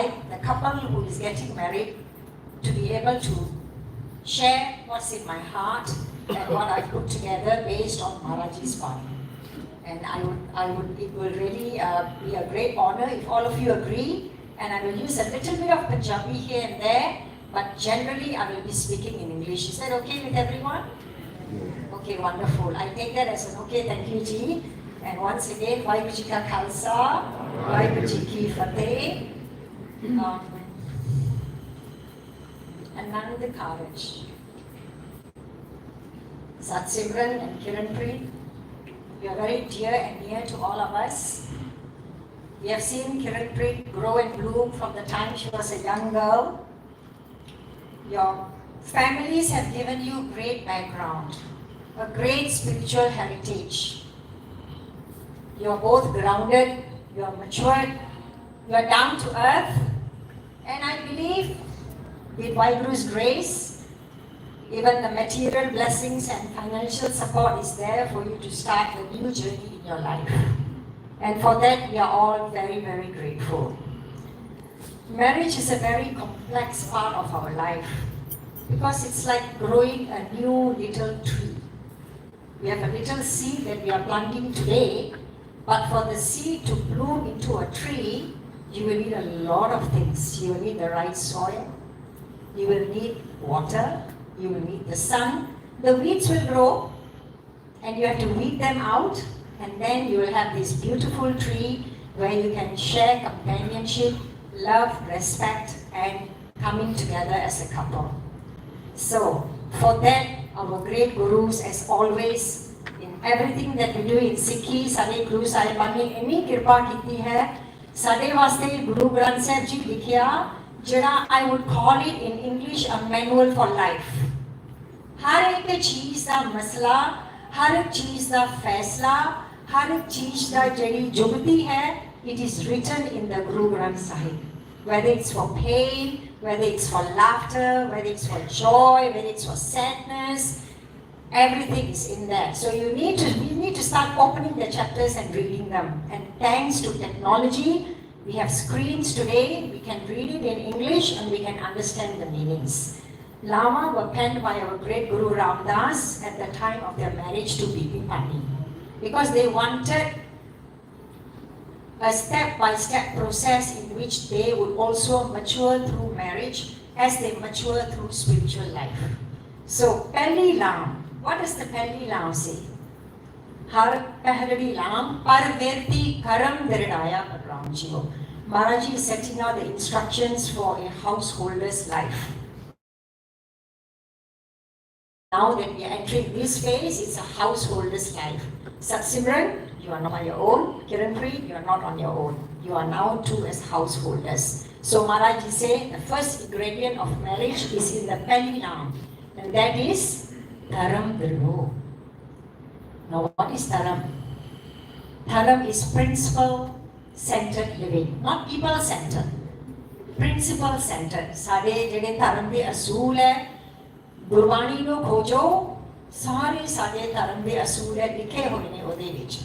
like the couple who is getting married to be able to share what's in my heart and what I've put together based on Maharaji's part. And it will really be a great honor if all of you agree. And I will use a little bit of Punjabi here and there, but generally I will be speaking in English. Is that okay with everyone? Okay, wonderful. I take that as an okay, thank you, Ji. And once again, Vaheguru Ji Ka Khalsa, Vaheguru Ji Ki Fateh. Anand Karaj, Sat Simran and Kiranpreet, you are very dear and near to all of us. We have seen Kiranpreet grow and bloom from the time she was a young girl. Your families have given you great background, a great spiritual heritage. You are both grounded, you are matured, you are down to earth, and I believe with Vaheguru's grace, even the material blessings and financial support is there for you to start a new journey in your life. And for that, we are all very, very grateful. Marriage is a very complex part of our life because it's like growing a new little tree. We have a little seed that we are planting today, but for the seed to bloom into a tree, you will need a lot of things. You will need the right soil, you will need water, you will need the sun. The weeds will grow and you have to weed them out, and then you will have this beautiful tree where you can share companionship, love, respect, and coming together as a couple. So, for that, our great gurus, as always, in everything that we do in Sikhi, Sade Guru Sahiban ne ਇੰਨੀ ਕਿਰਪਾ ਕੀਤੀ ਹੈ ਸਾਡੇ ਵਾਸਤੇ ਗੁਰੂ ਗ੍ਰੰਥ ਸਾਹਿਬ ਜੀ ਲਿਖਿਆ ਜਿਹੜਾ I would call it in English a manual for life. हर एक चीज़ का मसला, हर एक चीज़ का फैसला, हर एक चीज़ का जड़ी जुगती है, it is written in the Guru Granth Sahib. Whether it's for pain, whether it's for laughter, whether it's for joy, whether it's for sadness, everything is in there. So we need to start opening the chapters and reading them. And thanks to technology, we have screens today, we can read it in English and we can understand the meanings. Lama were penned by our great Guru Ramdas at the time of their marriage to Bibi Pani, because they wanted a step-by-step process in which they would also mature through marriage as they mature through spiritual life. So, Pehli Lam, what does the Pehli Lam say? Har Pehli Lam, Parverti Karam Dirdaya Ram Jivo. Maharaji is setting out the instructions for a householder's life. Now that we are entering this phase, it's a householder's life. Sat Simran, you are not on your own. Kiranpreet, you are not on your own. You are now two as householders. So Maharaji said the first ingredient of marriage is in the Pehli Lam, and that is Dharam Dirno. Now what is Dharam? Dharam is principle-centered living, not people-centered. Principle-centered. Sade jede Dharam de asool hai, Gurbani ਨੂੰ ਖੋਜੋ ਸਾਰੇ ਸਾਡੇ ਧਰਮ ਦੇ ਅਸੂਲ ਹੈ ਲਿਖੇ ਹੋਏ ਨੇ ਉਹਦੇ ਵਿੱਚ.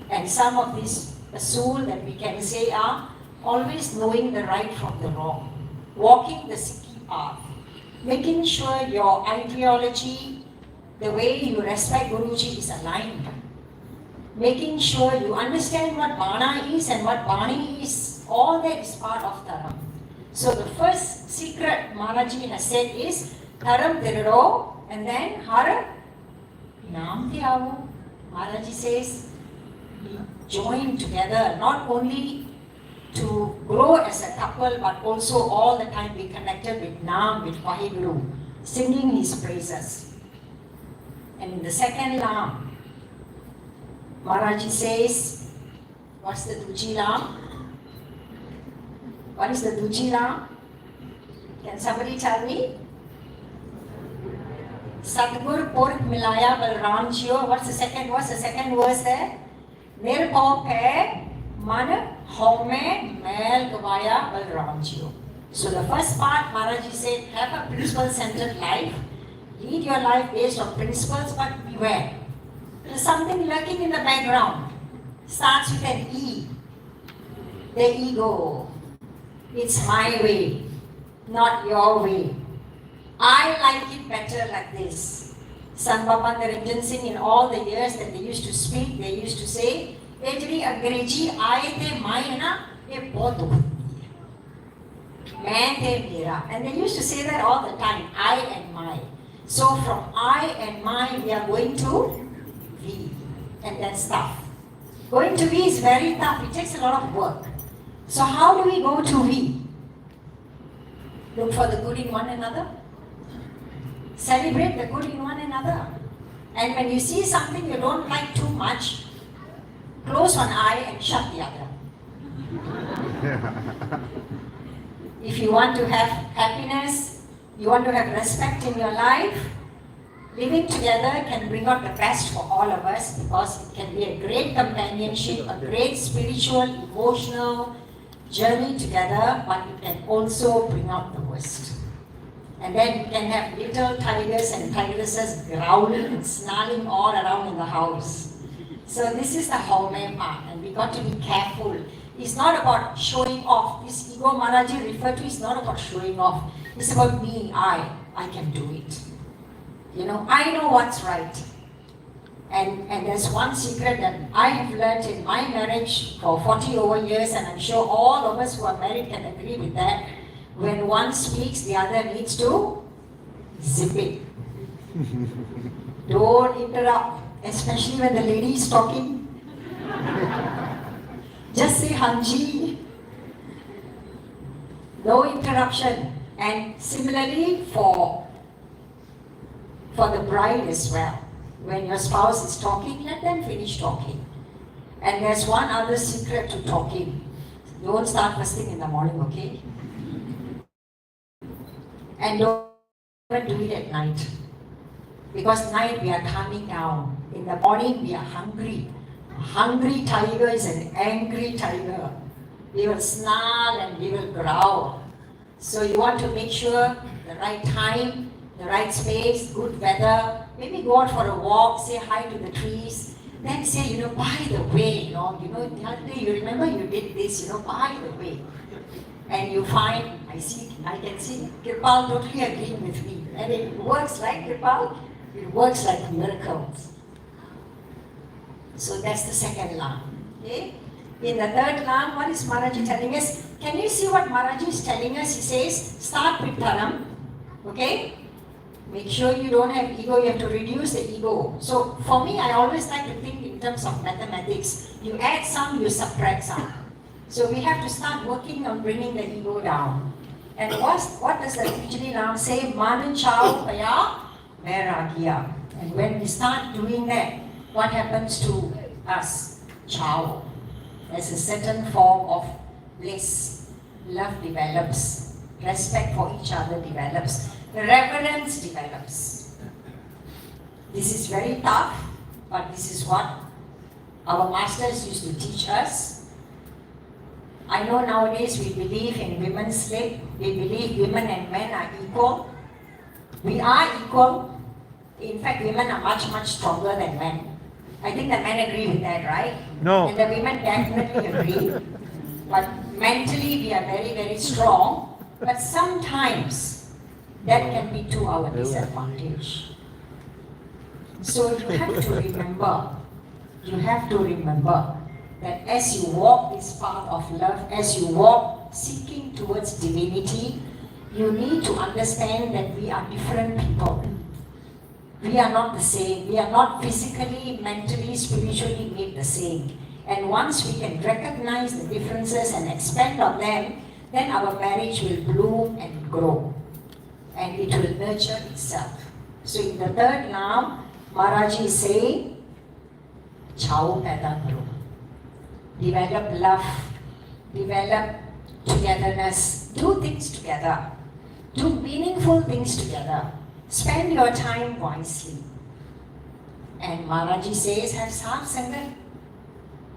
And some of these asool that we can say are always knowing the right from the wrong, walking the Sikhi path, making sure your ideology, the way you respect Guruji is aligned, making sure you understand what Bana is and what Bani is, all that is part of Dharam. So the first secret Maharaji has said is Dharam Dirro, and then Har Naam Dhyavu. Maharaji says, be joined together, not only to grow as a couple, but also all the time be connected with Naam, with Vaheguru, singing his praises. And in the second Naam, Maharaji says, what's the Duji Naam? What is the Duji Naam? Can somebody tell me? Satgur Purk Milaya Balram Jiyo. What's the second verse there? Nirpau Pe Man Home Mel Gavaya Balram Jiyo. So the first part, Maharaji said, have a principle-centered life. Lead your life based on principles, but beware. There's something lurking in the background. Starts with an E. The ego. It's my way, not your way. I like it better like this. Sant Baba Niranjan Singh, in all the years that they used to speak, they used to say, "Ejri Angrezi aaye the mai na, ye bahut dukh." Man te mera. And they used to say that all the time, I and my. So from I and my, we are going to we. And that's tough. Going to we is very tough. It takes a lot of work. So how do we go to we? Look for the good in one another. Celebrate the good in one another. And when you see something you don't like too much, close one eye and shut the other. If you want to have happiness, you want to have respect in your life, living together can bring out the best for all of us, because it can be a great companionship, a great spiritual, emotional journey together, but it can also bring out the worst. And then you can have little tigers and tigresses growling and snarling all around in the house. So this is the Haume part, and we got to be careful. It's not about showing off. This ego Maharaji referred to is not about showing off. It's about me, I can do it. You know, I know what's right. And there's one secret that I have learned in my marriage for 40 over years, and I'm sure all of us who are married can agree with that. When one speaks, the other needs to zip it. Don't interrupt, especially when the lady is talking. Just say Hanji. No interruption. And similarly for the bride as well. When your spouse is talking, let them finish talking. And there's one other secret to talking. Don't start first thing in the morning, okay? And don't do it at night. Because night we are calming down. In the morning we are hungry. Hungry tiger is an angry tiger. We will snarl and we will growl. So you want to make sure the right time, the right space, good weather. Maybe go out for a walk, say hi to the trees. Then say, by the way, the other day you remember you did this, by the way. And you find, I can see Kirpal totally agreeing with me. And it works like Kirpal, it works like miracles. So that's the second lam. Okay? In the third lam, what is Maharaji telling us? Can you see what Maharaji is telling us? He says, start with Dharam. Okay? Make sure you don't have ego, you have to reduce the ego. So for me, I always like to think in terms of mathematics. You add some, you subtract some. So we have to start working on bringing the ego down. And what does the Trijani Lam say? Manu Chao Paya Vairagya. And when we start doing that, what happens to us? Chao. There's a certain form of bliss. Love develops. Respect for each other develops. Reverence develops. This is very tough, but this is what our masters used to teach us. I know nowadays we believe in women's slip. We believe women and men are equal. We are equal. In fact, women are much, much stronger than men. I think the men agree with that, right? No. And the women definitely agree. But mentally we are very, very strong. But sometimes that can be to our disadvantage. So you have to remember that as you walk this path of love, as you walk seeking towards divinity, you need to understand that we are different people. We are not the same. We are not physically, mentally, spiritually made the same. And once we can recognize the differences and expand on them, then our marriage will bloom and grow. And it will nurture itself. So in the third Naam, Maharaji is saying, Chao Paida Karo. Develop love, develop togetherness, do things together, do meaningful things together, spend your time wisely. And Maharaji says, have Sadh Sangat.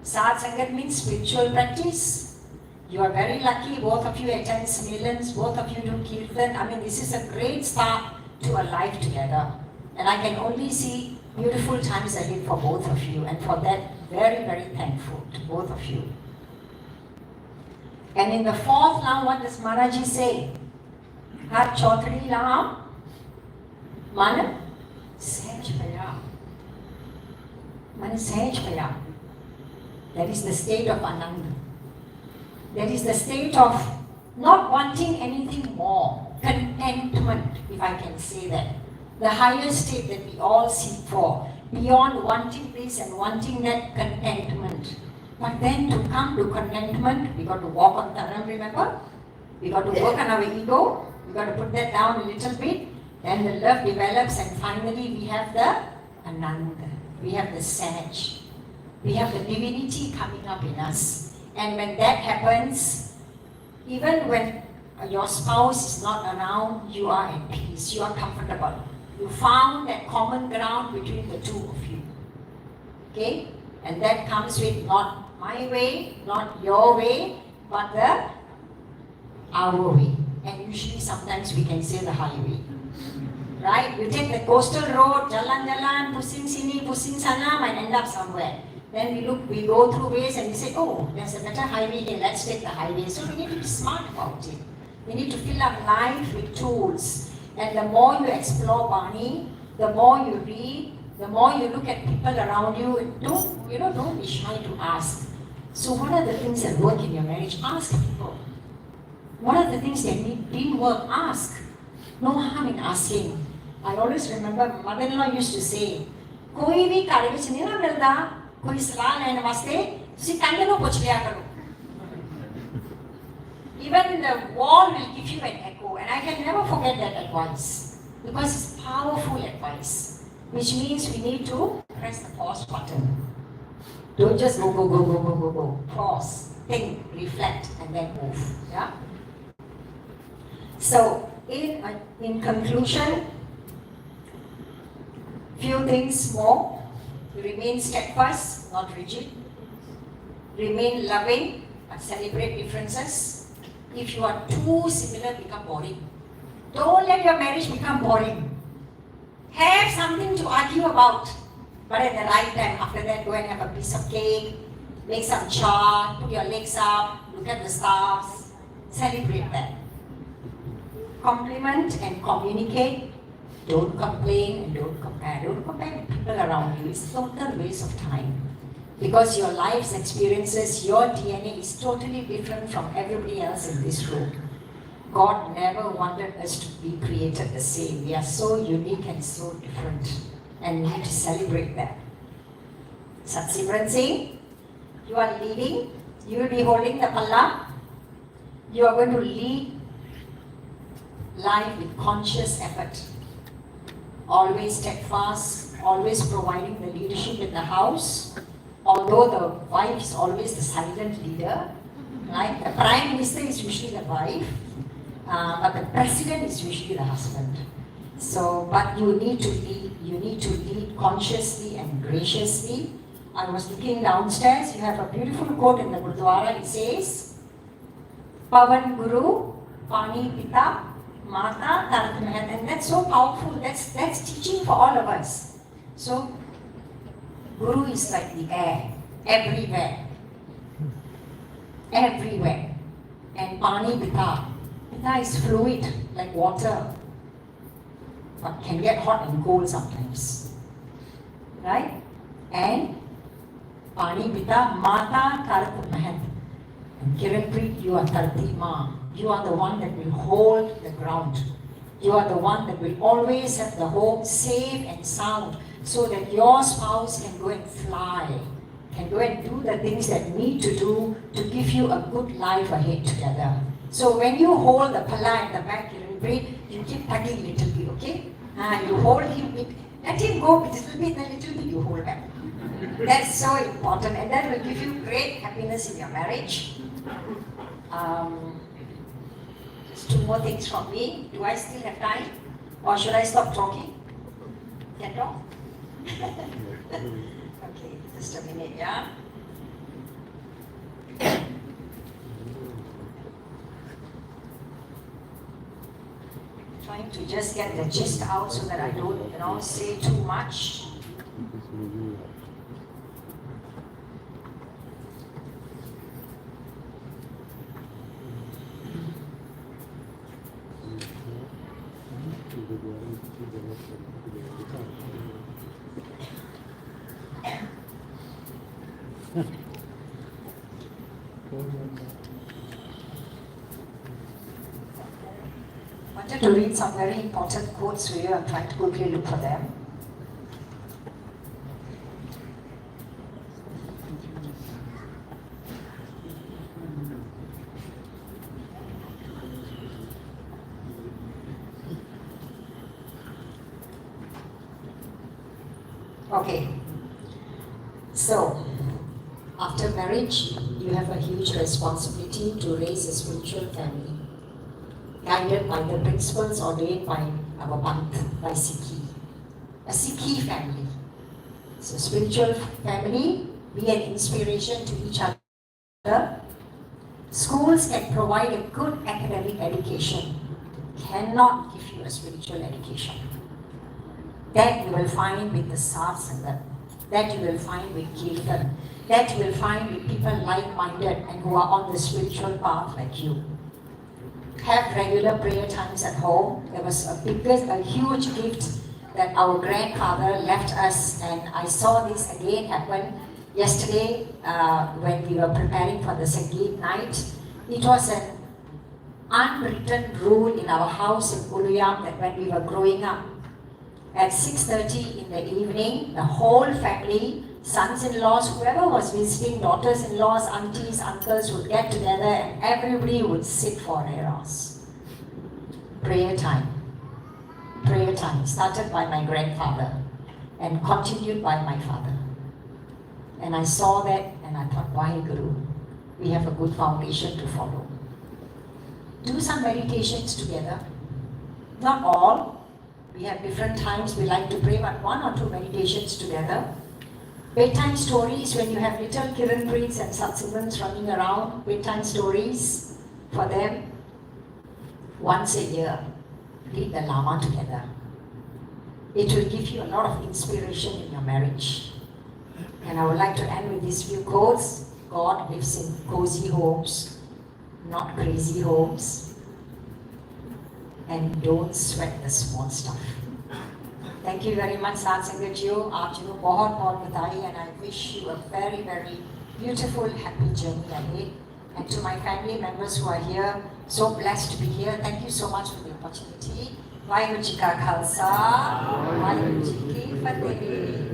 Sadh Sangat means spiritual practice. You are very lucky, both of you attend Smilans, both of you do Kirtan. I mean, this is a great start to a life together. And I can only see beautiful times ahead for both of you, and for that, very, very thankful to both of you. And in the fourth lam, what does Maharaji say? Har chautri lam, man sehaj paya. Man sehaj paya. That is the state of Ananda. That is the state of not wanting anything more. Contentment, if I can say that. The highest state that we all seek for. Beyond wanting this and wanting that, contentment. But then to come to contentment, we got to walk on Taram, remember? We got to work on our ego. We got to put that down a little bit. Then the love develops, and finally we have the Ananda. We have the Sahaj. We have the divinity coming up in us. And when that happens, even when your spouse is not around, you are at peace, you are comfortable. You found that common ground between the two of you. Okay? And that comes with not my way, not your way, but our way. And usually sometimes we can say the highway. Right? You take the coastal road, jalan-jalan, pusing sini, pusing sana, might end up somewhere. Then we go through ways and we say, oh, there's a better highway here, let's take the highway. So we need to be smart about it. We need to fill up life with tools. And the more you explore Bani, the more you read, the more you look at people around you, don't be shy to ask. So what are the things that work in your marriage? Ask people. What are the things that didn't work? Ask. No harm in asking. I always remember my mother-in-law used to say, कोई भी कार्य में नहीं ना मिलता, कोई सलाह लेने वास्ते, तुसी कंधे को पूछ लिया करो. Even the wall will give you an echo, and I can never forget that advice because it's powerful advice, which means we need to press the pause button. Don't just go. Pause, think, reflect, and then move. Yeah. So, in conclusion, few things more. Remain steadfast, not rigid. Remain loving, but celebrate differences. If you are too similar, become boring. Don't let your marriage become boring. Have something to argue about, but at the right time. After that, go and have a piece of cake, make some chart, put your legs up, look at the stars, celebrate that. Compliment and communicate. Don't complain and don't compare. Don't compare with people around you. It's total waste of time. Because your life's experiences, your DNA is totally different from everybody else in this room. God never wanted us to be created the same. We are so unique and so different. And we need to celebrate that. Satsimran Singh, you are leading. You will be holding the palla. You are going to lead life with conscious effort. Always steadfast, always providing the leadership in the house. Although the wife is always the silent leader, right? The prime minister is usually the wife, but the president is usually the husband. So, but you need to lead. You need to lead consciously and graciously. I was looking downstairs. You have a beautiful quote in the Gurdwara. It says, "Pavan Guru, Pani Pita, Mata Tarat Mehat," and that's so powerful. That's teaching for all of us. So, Guru is like the air, everywhere. Everywhere. And Pani Pita. Pita is fluid, like water, but can get hot and cold sometimes. Right? And Pani Pita, Mata Tarat Mehat. And Kiranpreet, you are Tarti Ma. You are the one that will hold the ground. You are the one that will always have the home safe and sound, so that your spouse can go and fly, can go and do the things that need to do to give you a good life ahead together. So when you hold the palla at the back, you keep tugging a little bit, okay? You hold him, let him go a little bit you hold back. That's so important, and that will give you great happiness in your marriage. Just two more things from me. Do I still have time? Or should I stop talking? Can talk? Okay, just a minute, yeah? Trying to just get the gist out so that I don't, say too much. Wanted to read some very important quotes for you. I'm trying to quickly look for them. Okay. So, after marriage, you have a huge responsibility to raise a spiritual family, guided by the principles ordained by our Panth, by Sikhi. A Sikhi family. So, spiritual family, be an inspiration to each other. Schools can provide a good academic education, cannot give you a spiritual education. That you will find with the satsanga, that you will find with kirtan, that you will find with people like-minded and who are on the spiritual path like you. Have regular prayer times at home. There was a huge gift that our grandfather left us, and I saw this again happen yesterday when we were preparing for the Sangeet night. It was an unwritten rule in our house in Uluyam that when we were growing up, at 6:30 in the evening, the whole family, sons-in-laws, whoever was visiting, daughters-in-laws, aunties, uncles would get together and everybody would sit for eras. Prayer time. Prayer time started by my grandfather and continued by my father. And I saw that and I thought, why Guru? We have a good foundation to follow. Do some meditations together. Not all. We have different times we like to pray, but 1 or 2 meditations together. Bedtime stories, when you have little Kiranpreets and Satsangs running around, bedtime stories for them. Once a year, read the Lavaan together. It will give you a lot of inspiration in your marriage. And I would like to end with these few quotes. God lives in cozy homes, not crazy homes. And don't sweat the small stuff. Thank you very much, Satsangat ji. Aapji bahut badai, and I wish you a very, very beautiful, happy journey ahead. And to my family members who are here, so blessed to be here. Thank you so much for the opportunity. Vaheguru ji ka khalsa, Vaheguru ji ki fateh.